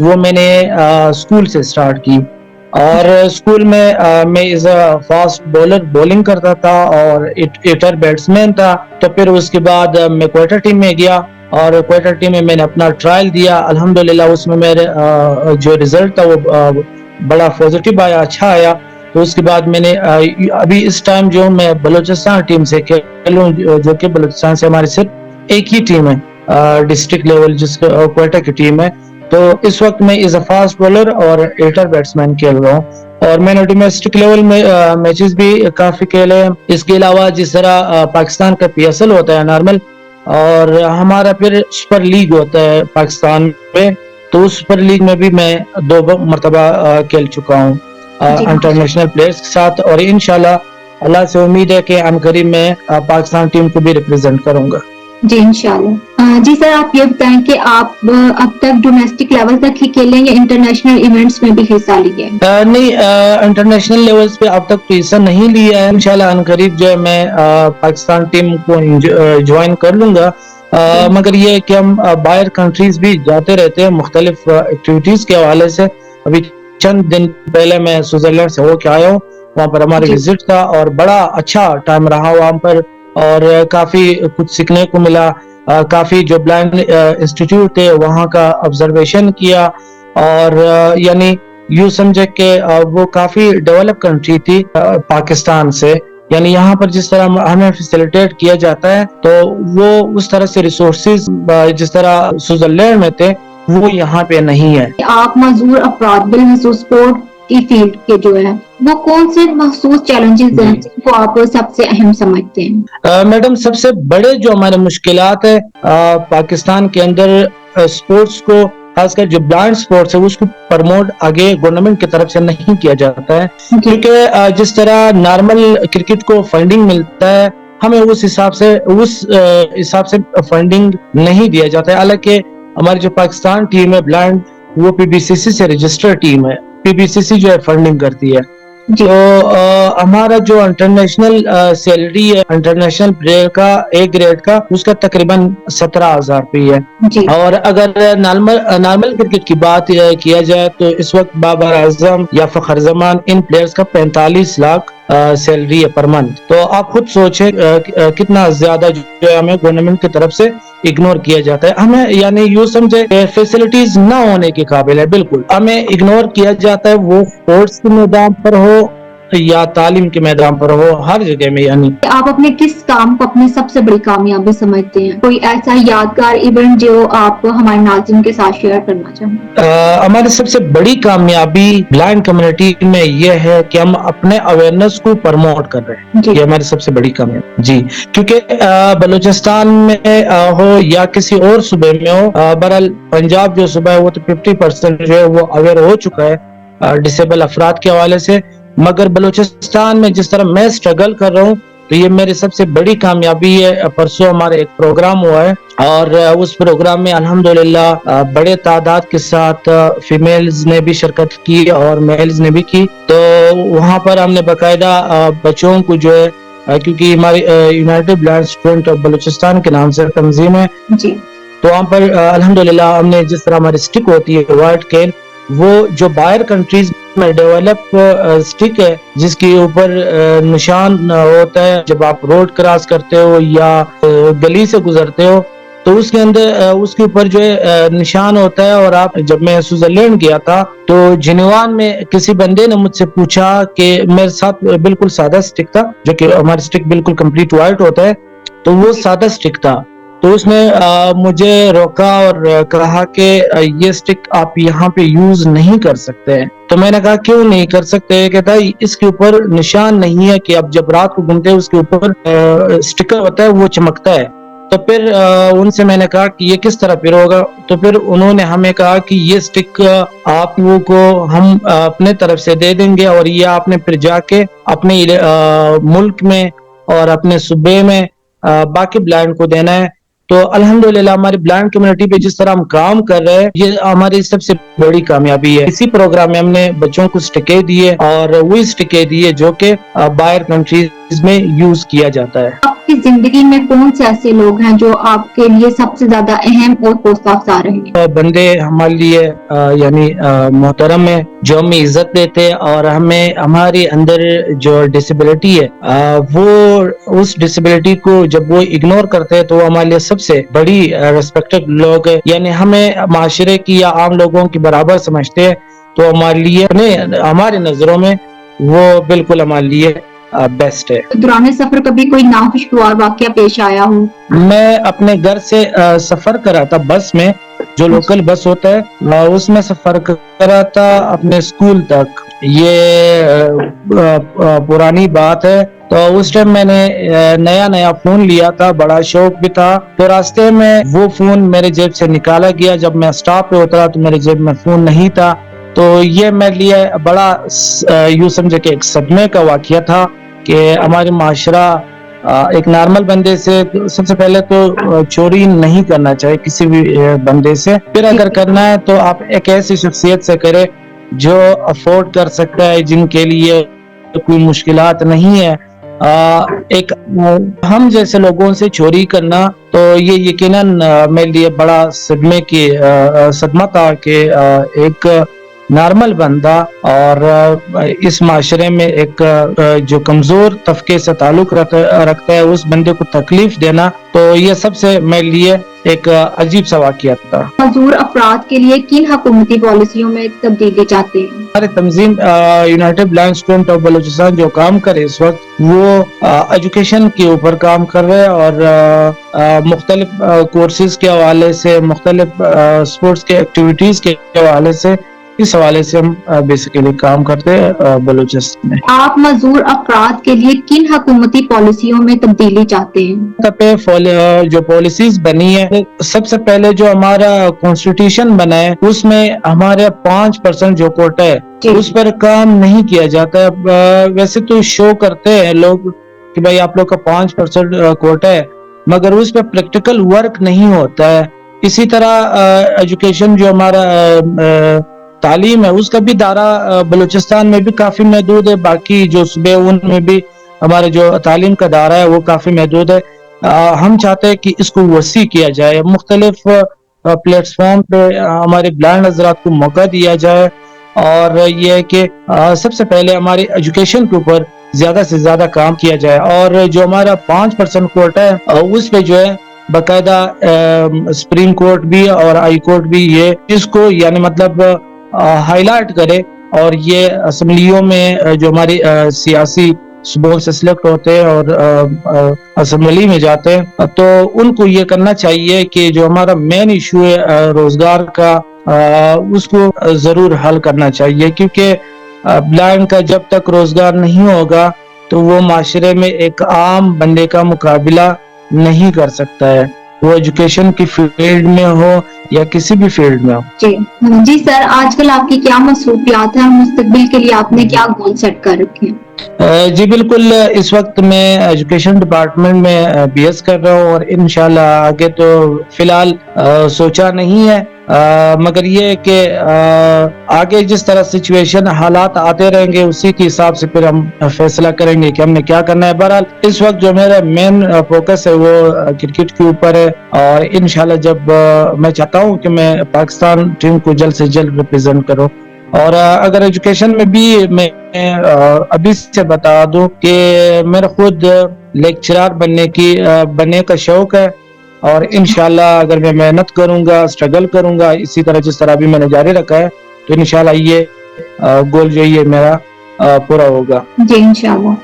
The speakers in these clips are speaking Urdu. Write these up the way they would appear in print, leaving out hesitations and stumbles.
وہ میں نے اسکول سے اسٹارٹ کی. اور اسکول میں میں as a fast bowler bowling کرتا تھا اور ہٹر بیٹسمین تھا. تو پھر اس کے بعد میں کوئٹہ ٹیم میں گیا اور کوئٹہ ٹیم میں نے اپنا ٹرائل دیا. الحمدللہ اس میں میرے جو رزلٹ تھا وہ بڑا پازیٹیو آیا, اچھا آیا. تو اس کے بعد میں نے ابھی اس ٹائم جو میں بلوچستان ٹیم سے کھیلوں, جو کہ بلوچستان سے ہماری صرف ایک ہی ٹیم ہے ڈسٹرکٹ لیول, جس کوئٹہ کی ٹیم ہے. تو اس وقت میں ایز اے فاسٹ بولر اور ہٹر بیٹسمین کھیل رہا ہوں. اور میں نے ڈومیسٹک لیول میں میچز بھی کافی کھیلے. اس کے علاوہ جس طرح پاکستان کا PSL ہوتا ہے نارمل, اور ہمارا پھر سپر لیگ ہوتا ہے پاکستان میں, تو اس سپر لیگ میں بھی میں 2 مرتبہ کھیل چکا ہوں جی انٹرنیشنل پلیئرز کے ساتھ. اور انشاءاللہ اللہ سے امید ہے کہ عنقریب میں پاکستان ٹیم کو بھی ریپرزینٹ کروں گا. جی انشاءاللہ. جی سر, آپ یہ بتائیں کہ آپ اب تک ڈومیسٹک لیول تک ہی کھیلیں یا انٹرنیشنل ایونٹس میں بھی حصہ لیے؟ نہیں, انٹرنیشنل لیولز پہ اب تک تو حصہ نہیں لیا ہے. انشاءاللہ عنقریب جو ہے میں پاکستان ٹیم کو جوائن کر لوں گا. مگر یہ ہے کہ ہم باہر کنٹریز بھی جاتے رہتے ہیں مختلف ایکٹیویٹیز کے حوالے سے. ابھی چند دن پہلے میں سوئٹزرلینڈ سے ہو کے آیا ہوں, وہاں پر ہمارا وزٹ تھا اور بڑا اچھا ٹائم رہا وہاں پر, اور کافی کچھ سیکھنے کو ملا. کافی جو بلائنڈ انسٹیٹیوٹ تھے وہاں کا آبزرویشن کیا, اور یعنی یوں سمجھے کہ وہ کافی ڈیولپ کنٹری تھی پاکستان سے. یعنی یہاں پر جس طرح ہمیں فیسیلیٹیٹ کیا جاتا ہے تو وہ اس طرح سے ریسورسز جس طرح سوئٹزرلینڈ میں تھے وہ یہاں پہ نہیں ہے. آپ معذور افراد بالخصوص اسپورٹ کی فیلڈ کے جو ہے وہ کون سے مخصوص چیلنجز ہیں جن کو آپ سب سے اہم سمجھتے ہیں؟ میڈم, سب سے بڑے جو ہمارے مشکلات ہے پاکستان کے اندر اسپورٹس کو, خاص کر جو بلائنڈ اسپورٹس ہے اس کو پروموٹ آگے گورنمنٹ کی طرف سے نہیں کیا جاتا ہے. کیونکہ جس طرح نارمل کرکٹ کو فنڈنگ ملتا ہے ہمیں اس حساب سے فنڈنگ نہیں دیا جاتا ہے. حالانکہ ہماری جو پاکستان ٹیم ہے بلائنڈ, وہ PBCC سے رجسٹر ٹیم ہے. PBCC جو ہے فنڈنگ کرتی ہے. تو ہمارا جو انٹرنیشنل سیلری ہے انٹرنیشنل پلیئر کا A گریڈ کا, اس کا تقریباً 17,000 روپے ہے. اور اگر نارمل کرکٹ کی بات کیا جائے تو اس وقت بابر اعظم یا فخر زمان ان پلیئرز کا 45 لاکھ سیلری ہے پر منتھ. تو آپ خود سوچیں کتنا زیادہ جو ہے ہمیں گورنمنٹ کی طرف سے اگنور کیا جاتا ہے. ہمیں یعنی یوں سمجھے فیسلٹیز نہ ہونے کے قابل ہے, بالکل ہمیں اگنور کیا جاتا ہے, وہ اسپورٹس کے میدان پر ہو یا تعلیم کے میدان پر ہو, ہر جگہ میں. یعنی آپ اپنے کس کام کو اپنی سب سے بڑی کامیابی سمجھتے ہیں؟ کوئی ایسا یادگار ایونٹ جو آپ ہمارے ناظرین کے ساتھ شیئر کرنا چاہیں؟ ہماری سب سے بڑی کامیابی بلائنڈ کمیونٹی میں یہ ہے کہ ہم اپنے اویئرنیس کو پروموٹ کر رہے ہیں. یہ ہماری سب سے بڑی کامیابی. جی, کیونکہ بلوچستان میں ہو یا کسی اور صوبے میں ہو, بہرحال پنجاب جو صوبہ ہے وہ تو 50% جو ہے وہ اویئر ہو چکا ہے ڈسیبل افراد کے حوالے سے. مگر بلوچستان میں جس طرح میں اسٹرگل کر رہا ہوں تو یہ میری سب سے بڑی کامیابی ہے. پرسوں ہمارے ایک پروگرام ہوا ہے اور اس پروگرام میں الحمدللہ بڑے تعداد کے ساتھ فیمیلز نے بھی شرکت کی اور میلز نے بھی کی. تو وہاں پر ہم نے باقاعدہ بچوں کو جو ہے, کیونکہ ہماری United blind student of Balochistan کے نام سے تنظیم ہے, تو وہاں پر الحمدللہ ہم نے جس طرح ہماری سٹک ہوتی ہے وائٹ کین, وہ جو باہر کنٹریز میں ڈیولپ سٹک ہے جس کے اوپر نشان ہوتا ہے جب آپ روڈ کراس کرتے ہو یا گلی سے گزرتے ہو, تو اس کے اندر اس کے اوپر جو ہے نشان ہوتا ہے. اور آپ جب میں سوئٹزرلینڈ گیا تھا تو جنیوان میں کسی بندے نے مجھ سے پوچھا کہ میرے ساتھ بالکل سادہ سٹک تھا, جو کہ ہمارا سٹک بالکل کمپلیٹ وائٹ ہوتا ہے, تو وہ سادہ سٹک تھا. تو اس نے مجھے روکا اور کہا کہ یہ سٹک آپ یہاں پہ یوز نہیں کر سکتے. تو میں نے کہا کیوں نہیں کر سکتے؟ کہتا ہے اس کے اوپر نشان نہیں ہے کہ اب جب رات کو گھومتے ہیں اس کے اوپر سٹیکر ہوتا ہے وہ چمکتا ہے. تو پھر ان سے میں نے کہا کہ یہ کس طرح پھر ہوگا؟ تو پھر انہوں نے ہمیں کہا کہ یہ سٹک آپ لوگوں کو ہم اپنے طرف سے دے دیں گے اور یہ آپ نے پھر جا کے اپنے ملک میں اور اپنے صوبے میں باقی بلائنڈ کو دینا ہے. تو الحمدللہ ہماری بلائنڈ کمیونٹی پہ جس طرح ہم کام کر رہے ہیں یہ ہماری سب سے بڑی کامیابی ہے. اسی پروگرام میں ہم نے بچوں کو سٹکے دیے اور وہی سٹکے دیے جو کہ باہر کنٹریز میں یوز کیا جاتا ہے. آپ کی زندگی میں کون سے ایسے لوگ ہیں جو آپ کے لیے سب سے زیادہ اہم اور حوصلہ افزا رہے ہیں؟ بندے ہمارے لیے یعنی محترم ہے جو ہمیں عزت دیتے اور ہمیں ہمارے اندر جو ڈسیبلٹی ہے وہ اس ڈسیبلٹی کو جب وہ اگنور کرتے ہیں تو وہ ہمارے لیے سب سے بڑی ریسپیکٹڈ لوگ ہے. یعنی ہمیں معاشرے کی یا عام لوگوں کی برابر سمجھتے ہیں تو ہمارے لیے ہماری نظروں میں وہ بالکل ہمارے لیے بیسٹ ہے. دوران سفر کبھی کوئی ناخوشگوار واقعہ پیش آیا ہو؟ میں اپنے گھر سے سفر کر رہا تھا بس میں جو لوکل بس ہوتا ہے اس میں سفر کر رہا تھا اپنے اسکول تک. یہ پرانی بات ہے. تو اس ٹائم میں نے نیا فون لیا تھا, بڑا شوق بھی تھا. تو راستے میں وہ فون میرے جیب سے نکالا گیا. جب میں اسٹاپ پہ اترا تو میرے جیب میں فون نہیں تھا. تو یہ میرے لیے بڑا یوں سمجھے کہ ایک صدمے کا واقعہ تھا کہ ہمارے معاشرہ ایک نارمل بندے سے سب سے پہلے تو چوری نہیں کرنا چاہیے کسی بھی بندے سے. پھر اگر کرنا ہے تو آپ ایک ایسی شخصیت سے کرے جو افورڈ کر سکتا ہے, جن کے لیے کوئی مشکلات نہیں ہے. ایک ہم جیسے لوگوں سے چوری کرنا تو یہ یقیناً میرے لیے بڑا صدمہ تھا کہ ایک نارمل بندہ اور اس معاشرے میں ایک جو کمزور طبقے سے تعلق رکھتا ہے اس بندے کو تکلیف دینا, تو یہ سب سے میرے لیے ایک عجیب سا واقعہ تھا. معذور افراد کے لیے کن حکومتی پالیسیوں میں تبدیلی چاہتے ہیں؟ ہماری تنظیم United blind student of Balochistan جو کام کرے اس وقت وہ ایجوکیشن کے اوپر کام کر رہے اور مختلف کورسز کے حوالے سے, مختلف اسپورٹس کے ایکٹیویٹیز کے حوالے سے, اس حوالے سے ہم بیسیکلی کام کرتے ہیں بلوچستان میں. آپ معذور افراد کے لیے کن حکومتی پالیسیوں میں تبدیلی چاہتے ہیں؟ جو پالیسیز بنی ہے, سب سے پہلے جو ہمارا کانسٹیٹیوشن بنا ہے اس میں ہمارے 5% جو کوٹا ہے اس پر کام نہیں کیا جاتا ہے. ویسے تو شو کرتے ہیں لوگ کہ بھائی آپ لوگ کا 5% کوٹا ہے, مگر اس پہ پریکٹیکل ورک نہیں ہوتا ہے. اسی طرح ایجوکیشن جو ہمارا تعلیم ہے اس کا بھی دائرہ بلوچستان میں بھی کافی محدود ہے. باقی جو صوبے ان میں بھی ہمارے جو تعلیم کا دائرہ ہے وہ کافی محدود ہے. ہم چاہتے ہیں کہ اس کو وسیع کیا جائے, مختلف پلیٹ فارم پہ ہمارے بلائنڈ حضرات کو موقع دیا جائے, اور یہ ہے کہ سب سے پہلے ہماری ایجوکیشن کے اوپر زیادہ سے زیادہ کام کیا جائے. اور جو ہمارا 5% کوٹا ہے اس پہ جو ہے باقاعدہ سپریم کورٹ بھی اور ہائی کورٹ بھی یہ اس کو یعنی مطلب ہائی لائٹ کرے, اور یہ اسمبلیوں میں جو ہماری سیاسی صوبوں سے سلیکٹ ہوتے ہیں اور اسمبلی میں جاتے ہیں تو ان کو یہ کرنا چاہیے کہ جو ہمارا مین ایشو ہے روزگار کا اس کو ضرور حل کرنا چاہیے, کیونکہ بلائنڈ کا جب تک روزگار نہیں ہوگا تو وہ معاشرے میں ایک عام بندے کا مقابلہ نہیں کر سکتا ہے, وہ ایجوکیشن کی فیلڈ میں ہو یا کسی بھی فیلڈ میں ہو. جی سر, آج کل آپ کی کیا مصروفیات ہیں, مستقبل کے لیے آپ نے کیا گول سیٹ کر رکھے ہیں؟ جی بالکل, اس وقت میں ایجوکیشن ڈپارٹمنٹ میں BS کر رہا ہوں, اور انشاءاللہ آگے تو فی الحال سوچا نہیں ہے, مگر یہ کہ آگے جس طرح سچویشن حالات آتے رہیں گے اسی کے حساب سے پھر ہم فیصلہ کریں گے کہ ہم نے کیا کرنا ہے. بہرحال اس وقت جو میرا مین فوکس ہے وہ کرکٹ کے اوپر ہے, اور انشاءاللہ جب میں چاہتا ہوں کہ میں پاکستان ٹیم کو جلد سے جلد ریپرزینٹ کروں. اور اگر ایجوکیشن میں بھی میں ابھی سے بتا دوں کہ میرا خود لیکچرار بننے کا شوق ہے, اور انشاءاللہ اگر میں محنت کروں گا, اسٹرگل کروں گا اسی طرح جس طرح بھی میں نے جاری رکھا ہے, تو انشاءاللہ یہ گول جو یہ میرا پورا ہوگا. جی انشاءاللہ.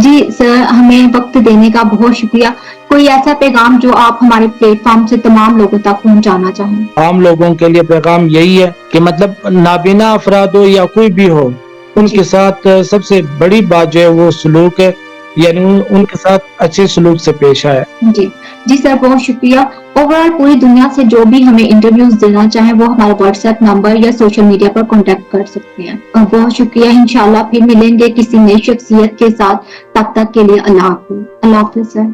جی سر, ہمیں وقت دینے کا بہت شکریہ. کوئی ایسا پیغام جو آپ ہمارے پلیٹ فارم سے تمام لوگوں تک پہنچانا چاہیں؟ عام لوگوں کے لیے پیغام یہی ہے کہ مطلب نابینا افراد ہو یا کوئی بھی ہو, ان کے ساتھ سب سے بڑی بات جو ہے وہ سلوک ہے, یعنی ان کے ساتھ اچھے سلوک سے پیش آئے. جی سر, بہت شکریہ. اوورآل پوری دنیا سے جو بھی ہمیں انٹرویوز دینا چاہیں وہ ہمارے واٹس ایپ نمبر یا سوشل میڈیا پر کانٹیکٹ کر سکتے ہیں. بہت شکریہ. انشاءاللہ پھر ملیں گے کسی نئی شخصیت کے ساتھ. تب تک کے لیے اللہ حافظ. اللہ حافظ سر.